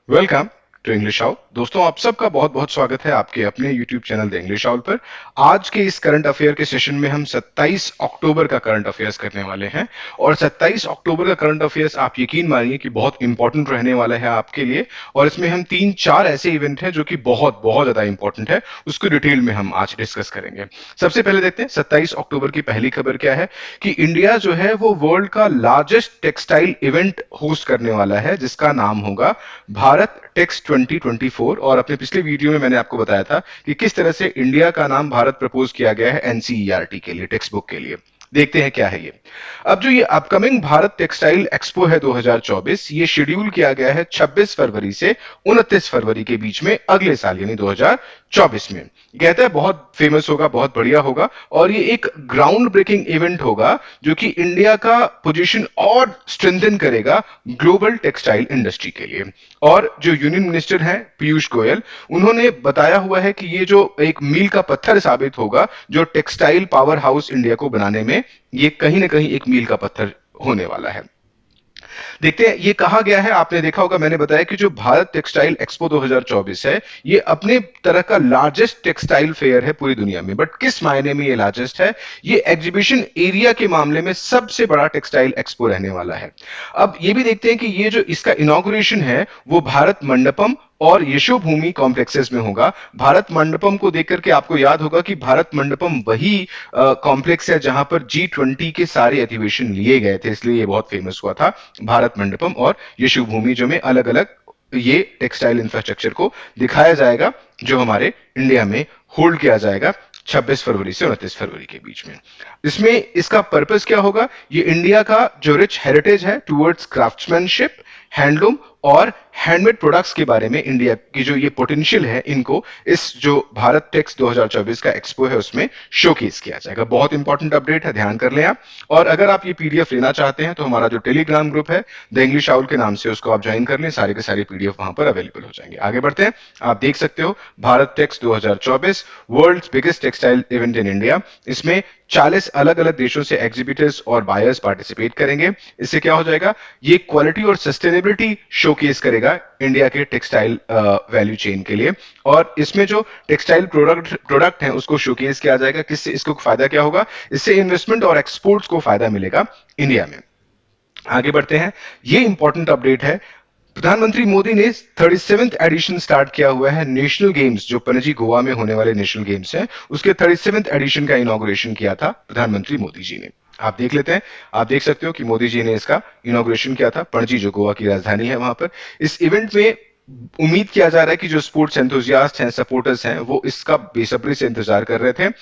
Welcome to English owl. दोस्तों, आप सबका बहुत बहुत स्वागत है आपके अपने YouTube channel the English owl पर। आज के इस करंट अफेयर के सेशन में हम 27 अक्टूबर का करंट अफेयर्स करने वाले हैं। और 27 अक्टूबर का करंट अफेयर्स आप यकीन मानिए कि बहुत इंपॉर्टेंट रहने वाला है आपके लिए। और इसमें हम तीन चार ऐसे इवेंट हैं जो कि बहुत बहुत ज्यादा इंपॉर्टेंट है, उसको डिटेल में हम आज डिस्कस करेंगे। सबसे पहले देखते हैं 27 अक्टूबर की पहली खबर क्या है कि इंडिया जो है वो वर्ल्ड का लार्जेस्ट टेक्सटाइल इवेंट होस्ट करने वाला है, जिसका नाम होगा भारत टेक्स 2024। और अपने पिछले वीडियो में मैंने आपको बताया था कि किस तरह से इंडिया का नाम भारत प्रपोज किया गया है एनसीईआरटी के लिए, टेक्स्ट बुक के लिए। देखते हैं क्या है ये। अब जो ये अपकमिंग भारत टेक्सटाइल एक्सपो है 2024, ये शेड्यूल किया गया है 26 फरवरी से 29 फरवरी के बीच में, अगले साल यानी 2024 में। कहता है बहुत फेमस होगा, बहुत बढ़िया होगा, और ये एक ग्राउंड ब्रेकिंग इवेंट होगा जो कि इंडिया का पोजीशन और स्ट्रेंथन करेगा ग्लोबल टेक्सटाइल इंडस्ट्री के लिए। और जो यूनियन मिनिस्टर हैं पीयूष गोयल, उन्होंने बताया हुआ है कि ये जो एक मील का पत्थर साबित होगा जो टेक्सटाइल पावर हाउस इंडिया को बनाने में, ये कहीं ना कहीं एक मील का पत्थर होने वाला है। देखते हैं, ये कहा गया है, आपने देखा होगा, मैंने बताया कि जो भारत टेक्सटाइल एक्सपो 2024 है, ये अपने तरह का लार्जेस्ट टेक्सटाइल फेयर है पूरी दुनिया में। बट किस मायने में ये लार्जेस्ट है? ये एग्जीबिशन एरिया के मामले में सबसे बड़ा टेक्सटाइल एक्सपो रहने वाला है। अब ये भी देखते हैं कि ये जो इसका इनॉग्रेशन है वो भारत मंडपम और यशोभूमि कॉम्प्लेक्सेस में होगा। भारत मंडपम को देख करके आपको याद होगा कि भारत मंडपम वही कॉम्प्लेक्स है जहां पर G20 के सारे अधिवेशन लिए गए थे, इसलिए ये बहुत फेमस हुआ था। भारत मंडपम और यशोभूमि जो में अलग अलग ये टेक्सटाइल इंफ्रास्ट्रक्चर को दिखाया जाएगा, जो हमारे इंडिया में होल्ड किया जाएगा 26 फरवरी से 29 फरवरी के बीच में। इसमें इसका पर्पस क्या होगा? ये इंडिया का जो रिच हेरिटेज है टुवर्ड्स क्राफ्ट्समैनशिप, हैंडलूम और हैंडमेड प्रोडक्ट्स के बारे में इंडिया की जो ये पोटेंशियल है, इनको इस जो भारत टेक्स 2024 का एक्सपो है उसमें शोकेस किया जाएगा। बहुत इंपॉर्टेंट अपडेट है, ध्यान कर लें आप। और अगर आप ये पीडीएफ लेना चाहते हैं तो हमारा जो टेलीग्राम ग्रुप है द इंग्लिश आउल के नाम से, उसको आप ज्वाइन कर लें, सारे के सारे पीडीएफ वहां पर अवेलेबल हो जाएंगे। आगे बढ़ते हैं, आप देख सकते हो Bharat Tex 2024 world's biggest textile event in India. इसमें 40 अलग अलग देशों से एग्जीबिटर्स और बायर्स पार्टिसिपेट करेंगे। इससे क्या हो जाएगा? ये क्वालिटी और सस्टेनेबिलिटी शोकेस करेगा इंडिया के टेक्सटाइल वैल्यू चेन के लिए। और इसमें जो टेक्सटाइल प्रोडक्ट हैं उसको शोकेस किया जाएगा। किससे इसको फायदा क्या होगा? इससे इन्वेस्टमेंट और एक्सपोर्ट्स को फायदा मिलेगा इंडिया में। आगे बढ़ते हैं, ये इंपॉर्टेंट अपडेट है। प्रधानमंत्री मोदी ने 37th एडिशन स्टार्ट किया हुआ है नेशनल गेम्स, जो पणजी गोवा में होने वाले नेशनल गेम्स हैं, उसके 37th एडिशन का इनॉग्रेशन किया था प्रधानमंत्री मोदी जी ने। आप देख लेते हैं, आप देख सकते हो कि मोदी जी ने इसका इनॉग्रेशन किया था पणजी, जो गोवा की राजधानी है, वहां पर। इस इवेंट में उम्मीद किया जा रहा है कि जो स्पोर्ट्स एंथुजियास्ट हैं, सपोर्टर्स हैं, वो इसका बेसब्री से इंतजार कर रहे थे।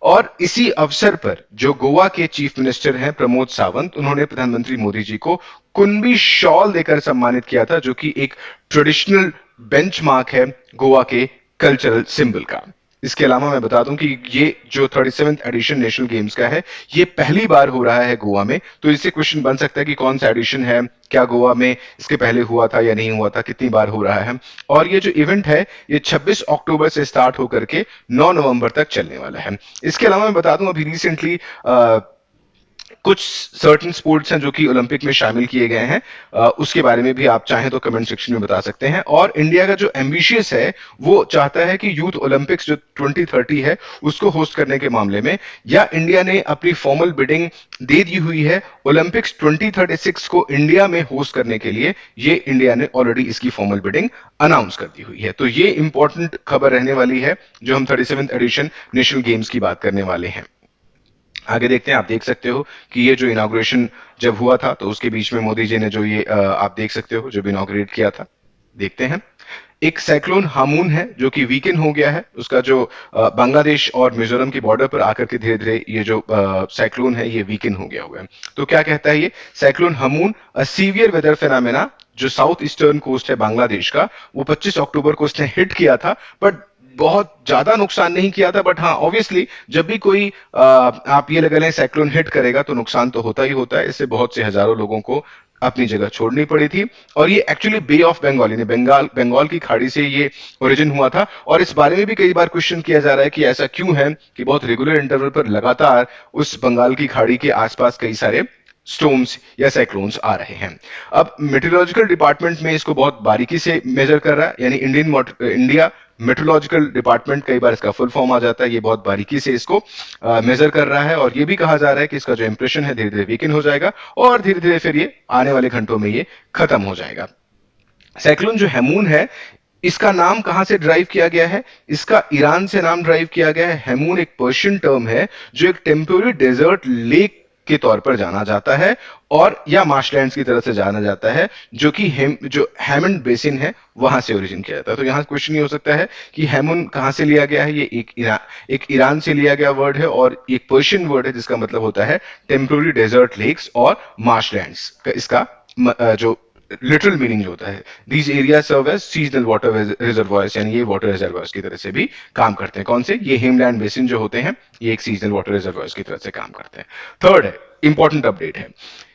और इसी अवसर पर जो गोवा के चीफ मिनिस्टर हैं प्रमोद सावंत, उन्होंने प्रधानमंत्री मोदी जी को कुंभी शॉल देकर सम्मानित किया था, जो कि एक ट्रेडिशनल बेंचमार्क है गोवा के कल्चरल सिंबल का। इसके अलावा मैं बता दूं कि ये जो 37th एडिशन नेशनल गेम्स का है, ये पहली बार हो रहा है गोवा में। तो इससे क्वेश्चन बन सकता है कि कौन सा एडिशन है, क्या गोवा में इसके पहले हुआ था या नहीं हुआ था, कितनी बार हो रहा है। और ये जो इवेंट है ये 26 अक्टूबर से स्टार्ट होकर के 9 नवंबर तक चलने वाला है। इसके अलावा मैं बता दूं, अभी रिसेंटली कुछ सर्टेन स्पोर्ट्स हैं जो कि ओलंपिक में शामिल किए गए हैं, उसके बारे में भी आप चाहें तो कमेंट सेक्शन में बता सकते हैं। और इंडिया का जो एम्बिशियस है वो चाहता है कि यूथ ओलंपिक्स जो 2030 है उसको होस्ट करने के मामले में, या इंडिया ने अपनी फॉर्मल बिडिंग दे दी हुई है ओलंपिक्स 2036 को इंडिया में होस्ट करने के लिए। ये इंडिया ने ऑलरेडी इसकी फॉर्मल बिडिंग अनाउंस कर दी हुई है। तो ये इंपॉर्टेंट खबर रहने वाली है जो हम 37th एडिशन नेशनल गेम्स की बात करने वाले हैं। आगे देखते हैं, आप देख सकते हो कि ये जो इनॉग्रेशन जब हुआ था तो उसके बीच में मोदी जी ने जो ये आप देख सकते हो जब इनॉग्रेट किया था। देखते हैं, एक साइक्लोन हामून है जो कि वीकेंड हो गया है, उसका जो बांग्लादेश और मिजोरम की बॉर्डर पर आकर के धीरे धीरे ये जो साइक्लोन है ये वीकेंड हो गया हुआ है। तो क्या कहता है ये cyclone Hamoon? A severe weather phenomena जो साउथ ईस्टर्न कोस्ट है बांग्लादेश का, वो 25 अक्टूबर को उसने हिट किया था, बट बहुत ज्यादा नुकसान नहीं किया था। बट हाँ, ऑब्वियसली जब भी कोई आप ये लगा लें साइक्लोन हिट करेगा तो नुकसान तो होता ही होता है। इससे बहुत से हजारों लोगों को अपनी जगह छोड़नी पड़ी थी। और ये एक्चुअली बे ऑफ बंगाल यानी बंगाल की खाड़ी से ये ओरिजिन हुआ था। और इस बारे में भी कई बार क्वेश्चन किया जा रहा है कि ऐसा क्यों है कि बहुत रेगुलर इंटरवल पर लगातार उस बंगाल की खाड़ी के आसपास कई सारे स्टॉर्म्स या साइक्लोन्स आ रहे हैं। अब मेट्रोलॉजिकल डिपार्टमेंट में इसको बहुत बारीकी से मेजर कर रहा है, यानी इंडिया मेट्रोलॉजिकल डिपार्टमेंट, कई बार इसका फुल फॉर्म आ जाता है, ये बहुत बारीकी से इसको मेजर कर रहा है। और ये भी कहा जा रहा है कि इसका जो इंप्रेशन है धीरे धीरे वीकन हो जाएगा और धीरे धीरे फिर ये आने वाले घंटों में ये खत्म हो जाएगा। साइक्लोन जो हेमून है, इसका नाम कहां से ड्राइव किया गया है? इसका ईरान से नाम ड्राइव किया गया है। हेमून एक पर्शियन टर्म है जो एक टेम्पोररी डेजर्ट लेक के तौर पर जाना जाता है और या मार्शलैंड्स की तरह से जाना जाता है, जो कि जो हेमंड बेसिन है वहां से ओरिजिन किया जाता है। तो यहां क्वेश्चन ये हो सकता है कि हेमून कहां से लिया गया है? ये एक ईरान से लिया गया वर्ड है और एक पर्शियन वर्ड है जिसका मतलब होता है टेम्पोररी डेजर्ट लेक्स और मार्शलैंड्स। इसका जो लिटरल मीनिंग जो होता है, these area serve as seasonal water reservoirs, यानी ये वाटर रिजर्वॉयर्स की तरह से भी काम करते हैं। कौन से? ये हिमलैंड बेसिन जो होते हैं ये एक सीजनल वाटर रिजर्वॉयर्स की तरह से काम करते हैं। थर्ड है, इंपॉर्टेंट अपडेट है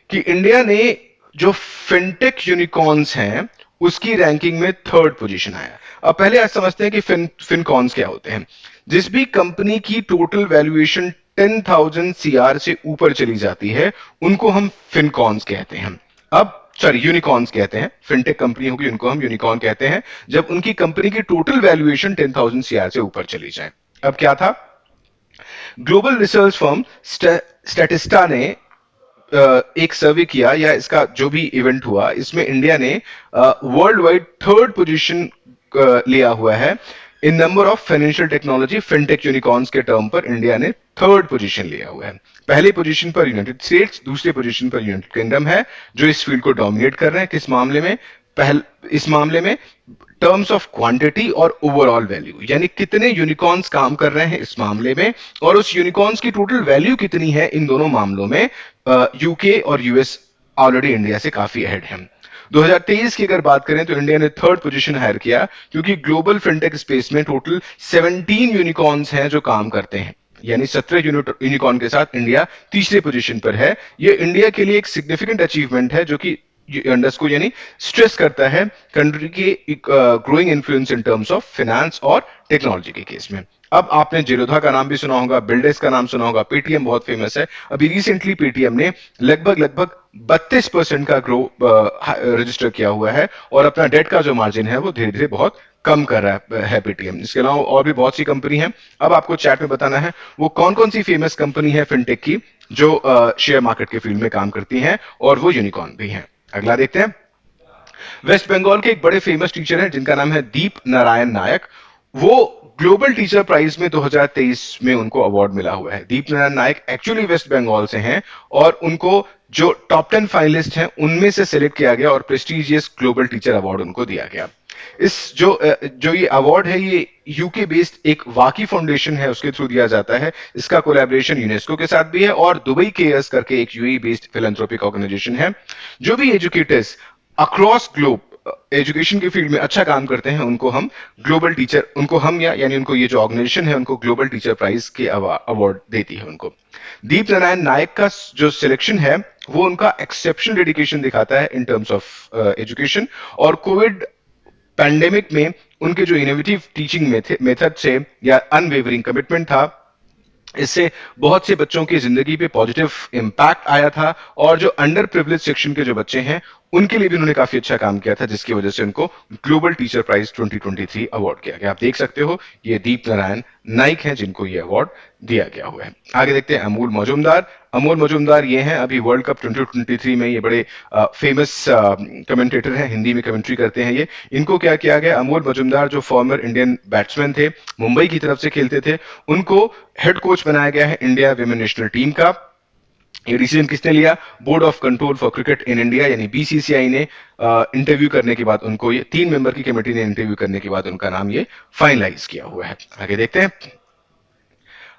कि इंडिया ने जो फिनटेक यूनिकॉर्न्स हैं उसकी रैंकिंग में थर्ड पोजीशन आया। अब पहले आज समझते हैं कि फिनकॉर्न्स क्या होते हैं। जिस भी कंपनी की टोटल वैल्यूएशन 10,000 सीआर से ऊपर चली जाती है उनको हम फिनकॉर्न्स कहते हैं। अब सॉरी यूनिकॉर्न्स कहते हैं, फिनटेक कंपनी होगी उनको हम यूनिकॉर्न कहते हैं जब उनकी कंपनी की टोटल वैल्यूएशन 10,000 सीआर से ऊपर चली जाए। अब क्या था? ग्लोबल रिसर्च फर्म स्टैटिस्टा ने एक सर्वे किया, या इसका जो भी इवेंट हुआ इसमें इंडिया ने वर्ल्ड वाइड थर्ड पोजीशन लिया हुआ है। In number of financial technology fintech unicorns के टर्म पर इंडिया ने थर्ड पोजीशन लिया हुआ है। पहली पोजीशन पर यूनाइटेड स्टेट्स, दूसरी पोजीशन पर यूनाइटेड किंगडम है जो इस फील्ड को डोमिनेट कर रहे हैं। किस मामले में? इस मामले में टर्म्स ऑफ क्वांटिटी और ओवरऑल वैल्यू, यानी कितने यूनिकॉर्न्स काम कर रहे हैं इस मामले में और उस यूनिकॉर्न्स की टोटल वैल्यू कितनी है। इन दोनों मामलों में यूके और यूएस ऑलरेडी इंडिया से काफी अहेड है। 2023 की अगर बात करें तो इंडिया ने थर्ड पोजीशन हायर किया क्योंकि ग्लोबल फिनटेक स्पेस में टोटल 17 यूनिकॉर्न्स हैं जो काम करते हैं, यानी 17 यूनिकॉर्न के साथ इंडिया तीसरे पोजीशन पर है। यह इंडिया के लिए एक सिग्निफिकेंट अचीवमेंट है जो कि को यानी स्ट्रेस करता है कंट्री के growing influence in terms of finance और टेक्नोलॉजी के केस में। अब आपने जीरोधा का नाम भी सुना होगा, बिल्डेस का नाम सुना होगा, पेटीएम बहुत फेमस है। अभी रिसेंटली पेटीएम ने लगभग 32% का ग्रो रजिस्टर किया हुआ है और अपना डेट का जो मार्जिन है वो धीरे धीरे बहुत कम कर रहा है पेटीएम। इसके अलावा और भी बहुत सी कंपनी है। अब आपको चैट में बताना है वो कौन कौन सी फेमस कंपनी है फिनटेक की जो शेयर मार्केट के फील्ड में काम करती हैं और वो यूनिकॉर्न भी हैं। अगला देखते हैं। वेस्ट बंगाल के एक बड़े फेमस टीचर हैं जिनका नाम है दीप नारायण नायक। वो ग्लोबल टीचर प्राइज में 2023 में उनको अवार्ड मिला हुआ है। दीप नारायण नायक एक्चुअली वेस्ट बंगाल से हैं और उनको जो टॉप 10 फाइनलिस्ट हैं उनमें से सिलेक्ट किया गया और प्रेस्टिजियस ग्लोबल टीचर अवार्ड उनको दिया गया। इस जो ये अवार्ड है ये यूके बेस्ड एक वाकी फाउंडेशन है उसके थ्रू दिया जाता है। इसका कोलैबोरेशन यूनेस्को के साथ भी है और दुबई केयर्स करके एक यूएई बेस्ड फिलैंथ्रोपिक ऑर्गेनाइजेशन है। जो भी एजुकेटर्स अक्रॉस ग्लोब एजुकेशन के फील्ड में अच्छा काम करते हैं उनको हम ग्लोबल टीचर, उनको हम यानी उनको ये जो ऑर्गेनाइजेशन है उनको ग्लोबल टीचर प्राइज के अवार्ड देती है उनको। दीप नारायण नायक का जो सिलेक्शन है वो उनका एक्सेप्शनल डेडिकेशन दिखाता है इन टर्म्स ऑफ एजुकेशन और कोविड पैंडेमिक में उनके जो इनोवेटिव टीचिंग मेथड से या अनवेवरिंग कमिटमेंट था इससे बहुत से बच्चों की जिंदगी पे पॉजिटिव इंपैक्ट आया था और जो अंडर प्रिविलेज सेक्शन के जो बच्चे हैं उनके लिए भी उन्होंने काफी अच्छा काम किया था जिसकी वजह से उनको ग्लोबल टीचर प्राइज 2023 अवार्ड किया गया। आप देख सकते हो ये दीप नारायण नाइक हैं जिनको ये अवार्ड दिया गया हुआ है। आगे देखते हैं अमूल मजूमदार। अमूल मजूमदार ये हैं अभी वर्ल्ड कप 2023 में ये बड़े फेमस कमेंटेटर हैं, हिंदी में कमेंट्री करते हैं ये। इनको क्या किया गया? अमूल मजूमदार जो फॉर्मर इंडियन बैट्समैन थे, मुंबई की तरफ से खेलते थे, उनको हेड कोच बनाया गया है इंडिया विमेन नेशनल टीम का। ये डिसीजन किसने लिया? Board of control for cricket in India यानी बीसीसीआई ने इंटरव्यू करने के बाद उनको, ये 3 मेंबर की कमेटी ने इंटरव्यू करने के बाद उनका नाम ये फाइनलाइज किया हुआ है। आगे देखते हैं।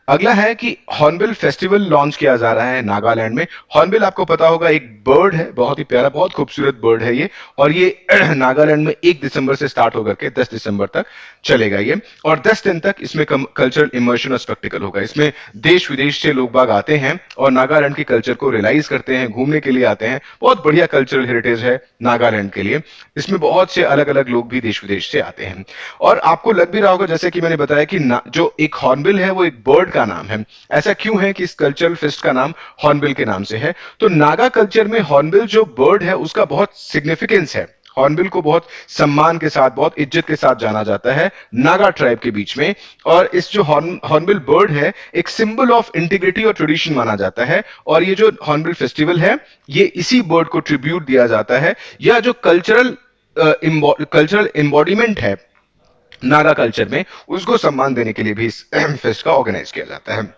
अगला है कि हॉर्नबिल फेस्टिवल लॉन्च किया जा रहा है नागालैंड में। हॉर्नबिल आपको पता होगा एक बर्ड है, बहुत ही प्यारा बहुत खूबसूरत बर्ड है ये, और ये नागालैंड में 1 दिसंबर से स्टार्ट होकर के 10 दिसंबर तक चलेगा ये, और 10 दिन तक इसमें कल्चरल इमर्शन और स्पेक्टिकल होगा। इसमें देश विदेश से लोग बाग आते हैं और नागालैंड के कल्चर को रियलाइज करते हैं, घूमने के लिए आते हैं। बहुत बढ़िया कल्चरल हेरिटेज है नागालैंड के लिए। इसमें बहुत से अलग अलग लोग भी देश विदेश से आते हैं। और आपको लग भी रहा होगा जैसे कि मैंने बताया कि जो एक हॉर्नबिल है वो एक बर्ड का नाम है। ऐसा क्यों है कि इस कल्चरल फेस्ट का नाम हॉर्नबिल के नाम से है? तो नागा कल्चर में हॉर्नबिल जो बर्ड है उसका बहुत सिग्निफिकेंस है। हॉर्नबिल को बहुत सम्मान के साथ, बहुत इज्जत के साथ जाना जाता है नागा ट्राइब के बीच में। और इस जो हॉर्नबिल बर्ड है एक सिंबल ऑफ इंटीग्रिटी और ट्रेडिशन माना जाता है। और ये जो हॉर्नबिल फेस्टिवल है ये इसी बर्ड को ट्रिब्यूट दिया जाता है, या जो कल्चरल एम्बॉडीमेंट है नागा कल्चर में उसको सम्मान देने के लिए भी इस फेस्ट का ऑर्गेनाइज किया जाता है।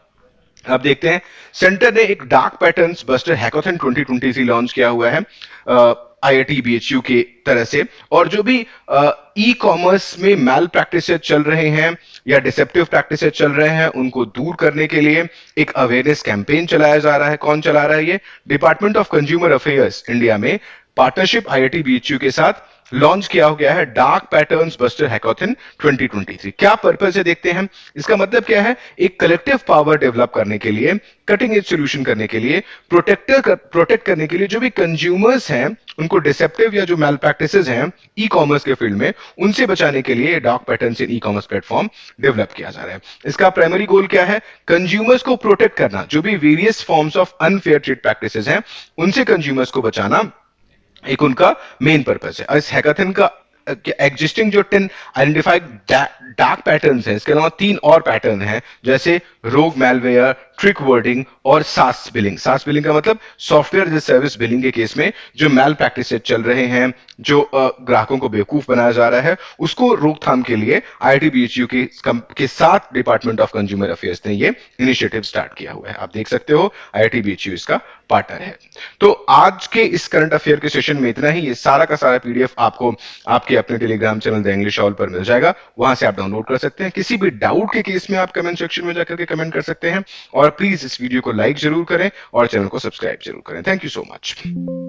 अब देखते हैं, सेंटर ने एक dark patterns buster hackathon 2023 launch किया हुआ है आईआईटी बीएचयू के तरह से। और जो भी ई कॉमर्स में मैल प्रैक्टिसेस चल रहे हैं या डिसेप्टिव प्रैक्टिसेस चल रहे हैं उनको दूर करने के लिए एक अवेयरनेस कैंपेन चलाया जा रहा है। कौन चला रहा है? ये department of consumer affairs India में पार्टनरशिप आईआईटी बीएचयू के साथ लॉन्च किया गया है डार्क पैटर्न्स बस्टर हैकाथन 2023। क्या पर्पस है देखते हैं। इसका मतलब क्या है? एक कलेक्टिव पावर डेवलप करने के लिए, कटिंग एज सॉल्यूशन करने के लिए, प्रोटेक्ट करने के लिए जो भी कंज्यूमर्स हैं उनको डिसेप्टिव या जो मैल प्रैक्टिसेस हैं ई कॉमर्स के फील्ड में उनसे बचाने के लिए dark patterns in e commerce platform develop किया जा रहा है। इसका प्राइमरी गोल क्या है? कंज्यूमर्स को प्रोटेक्ट करना, जो भी various forms of unfair trade practices हैं उनसे कंज्यूमर्स को बचाना एक उनका मेन पर्पस है। इस हैकाथन का एग्जिस्टिंग जो 10 आइडेंटिफाइड डार्क पैटर्न्स हैं, इसके अलावा 3 और पैटर्न हैं जैसे रोग मैलवेयर, ट्रिक वर्डिंग और सास बिलिंग। सास बिलिंग का मतलब software as a service billing के केस में जो मैल प्रैक्टिसेस चल रहे हैं, जो ग्राहकों को बेवकूफ बनाया जा रहा है, उसको रोकथाम के लिए आईआईटी बीएचयू के साथ डिपार्टमेंट ऑफ कंज्यूमर अफेयर्स ने ये इनिशिएटिव स्टार्ट किया हुआ है। आप देख सकते हो आईआईटी बीएचयू इसका पार्टनर है। तो आज के इस करंट अफेयर के सेशन में इतना ही। ये सारा का सारा पीडीएफ आपको आपके अपने Telegram channel the English all पर मिल जाएगा, वहां से आप डाउनलोड कर सकते हैं। किसी भी डाउट के केस में आप कमेंट सेक्शन में जाकर के कमेंट कर सकते हैं। और प्लीज इस वीडियो को लाइक जरूर करें और चैनल को सब्सक्राइब जरूर करें। Thank you so much.